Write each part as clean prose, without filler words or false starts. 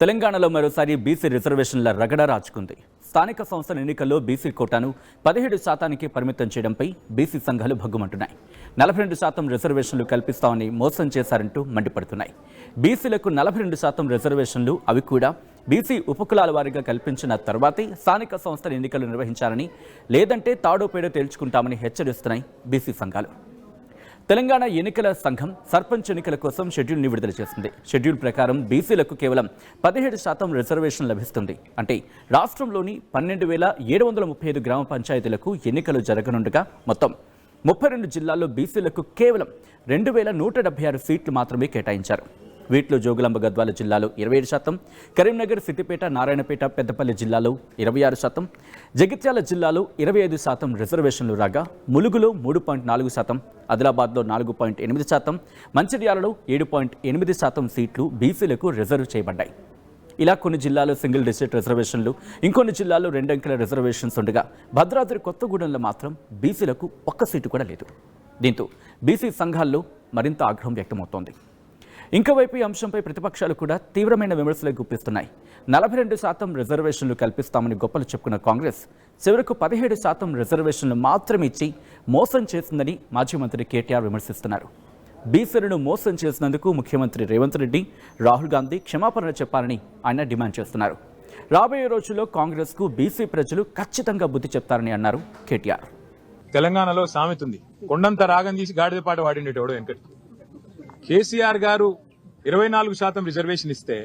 తెలంగాణలో మరోసారి బీసీ రిజర్వేషన్ల రగడ రాచుకుంది. స్థానిక సంస్థల ఎన్నికల్లో బీసీ కోటాను 17% పరిమితం చేయడంపై బీసీ సంఘాలు భగ్గుమంటున్నాయి. 42% రిజర్వేషన్లు కల్పిస్తామని మోసం చేశారంటూ మండిపడుతున్నాయి. బీసీలకు 42% రిజర్వేషన్లు అవి కూడా బీసీ ఉపకులాల వారీగా కల్పించిన తర్వాతే స్థానిక సంస్థల ఎన్నికలు నిర్వహించాలని, లేదంటే తాడో పేడో తేల్చుకుంటామని హెచ్చరిస్తున్నాయి బీసీ సంఘాలు. తెలంగాణ ఎన్నికల సంఘం సర్పంచ్ ఎన్నికల కోసం షెడ్యూల్ని విడుదల చేసింది. షెడ్యూల్ ప్రకారం బీసీలకు కేవలం 17% రిజర్వేషన్ లభిస్తుంది. అంటే రాష్ట్రంలోని 12,735 గ్రామ పంచాయతీలకు ఎన్నికలు జరగనుండగా మొత్తం 32 జిల్లాల్లో బీసీలకు కేవలం 2,176 సీట్లు మాత్రమే కేటాయించారు. వీటిలో జోగులాంబ గద్వాల జిల్లాలో 27%, కరీంనగర్, సిద్దిపేట, నారాయణపేట, పెద్దపల్లి జిల్లాలో 26%, జగిత్యాల జిల్లాలో 25% రిజర్వేషన్లు రాగా ములుగులో 3.4%, ఆదిలాబాద్లో 4.8%, మంచిర్యాలలో 7.8% సీట్లు బీసీలకు రిజర్వ్ చేయబడ్డాయి. ఇలా కొన్ని జిల్లాల్లో సింగిల్ డిజిట్ రిజర్వేషన్లు, ఇంకొన్ని జిల్లాల్లో 2 అంకెల రిజర్వేషన్స్ ఉండగా భద్రాద్రి కొత్తగూడెంలో మాత్రం బీసీలకు ఒక్క సీటు కూడా లేదు. దీంతో బీసీ సంఘాల్లో మరింత ఆగ్రహం వ్యక్తమవుతోంది. ఇంకోవైపు ఈ అంశంపై ప్రతిపక్షాలు కూడా తీవ్రమైన విమర్శలు గుప్పిస్తున్నాయి. 42% రిజర్వేషన్లు కల్పిస్తామని గొప్పలు చెప్పుకున్న కాంగ్రెస్ చివరకు 17% రిజర్వేషన్లు మాత్రమే ఇచ్చి మోసం చేసిందని మాజీ మంత్రి కేటీఆర్ విమర్శిస్తున్నారు. బీసీలను మోసం చేసినందుకు ముఖ్యమంత్రి రేవంత్ రెడ్డి, రాహుల్ గాంధీ క్షమాపణ చెప్పాలని ఆయన డిమాండ్ చేస్తున్నారు. రాబోయే రోజుల్లో కాంగ్రెస్కు బీసీ ప్రజలు ఖచ్చితంగా బుద్ధి చెప్తారని అన్నారు కేటీఆర్. తెలంగాణలో సామెత ఉంది, కొండంత రాగం తీసి గాడిద పాట వాడిండేటోడు వెంకటి. కేసీఆర్ గారు 24% రిజర్వేషన్ ఇస్తే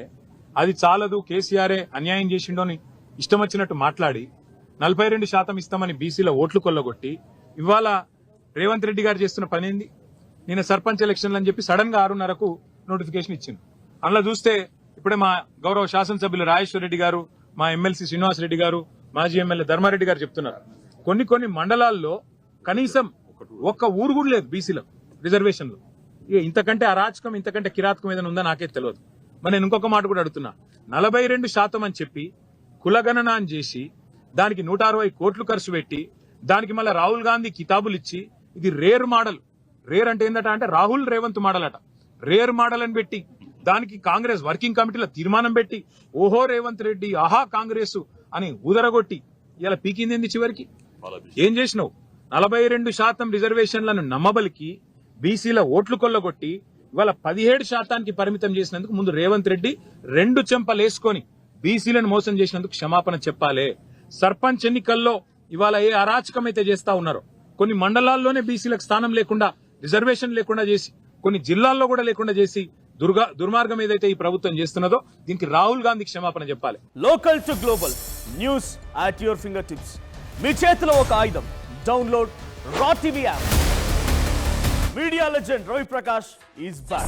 అది చాలదు, కేసీఆరే అన్యాయం చేసిండోని ఇష్టం వచ్చినట్టు మాట్లాడి 42% ఇస్తామని బీసీల ఓట్లు కొల్లగొట్టి ఇవాళ రేవంత్ రెడ్డి గారు చేస్తున్న పని ఏంది? నిన్న సర్పంచ్ ఎలక్షన్లు అని చెప్పి సడన్ గా 6:30కు నోటిఫికేషన్ ఇచ్చింది. అందులో చూస్తే ఇప్పుడే మా గౌరవ శాసనసభ్యులు రాజేశ్వర రెడ్డి గారు, మా ఎమ్మెల్సీ శ్రీనివాసరెడ్డి గారు, మాజీ ఎమ్మెల్యే ధర్మారెడ్డి గారు చెప్తున్నారు, కొన్ని మండలాల్లో కనీసం ఒక్క ఊరు కూడా లేదు బీసీలో రిజర్వేషన్లు. ఇంతకంటే అరాచకం, ఇంతకంటే కిరాతకం ఏదైనా ఉందా నాకే తెలియదు. మరి నేను ఇంకొక మాట కూడా అడుగుతున్నా, 42% అని చెప్పి కులగణన అని చేసి దానికి 160 కోట్లు ఖర్చు పెట్టి దానికి మళ్ళీ రాహుల్ గాంధీ కితాబులు ఇచ్చి ఇది రేర్ మోడల్, రేర్ అంటే ఏందట అంటే రాహుల్ రేవంత్ మోడల్ అట, రేర్ మోడల్ అని పెట్టి దానికి కాంగ్రెస్ వర్కింగ్ కమిటీలో తీర్మానం పెట్టి ఓహో రేవంత్ రెడ్డి, ఆహా కాంగ్రెస్ అని ఉదరగొట్టి ఇలా పీకింది చివరికి. ఏం చేసినావు? 42% రిజర్వేషన్లను నమ్మబలికి బీసీల ఓట్లు కొల్లగొట్టి ఇవాళ 17% పరిమితం చేసినందుకు ముందు రేవంత్ రెడ్డి 2 చెంపలేసుకొని బీసీలను మోసం చేసినందుకు క్షమాపణ చెప్పాలి. సర్పంచ్ ఎన్నికల్లో ఇవాళ ఏ అరాచకం అయితే చేస్తా ఉన్నారో, కొన్ని మండలాల్లోనే బీసీలకు స్థానం లేకుండా, రిజర్వేషన్ లేకుండా చేసి, కొన్ని జిల్లాల్లో కూడా లేకుండా చేసి దుర్మార్గం ఏదైతే ఈ ప్రభుత్వం చేస్తున్నదో దీనికి రాహుల్ గాంధీ క్షమాపణ చెప్పాలి. Local to global news at your finger tips. మీ చేతిలో ఒక ఆయుధం. డౌన్లోడ్ రా TV app. Media legend Ravi Prakash is back.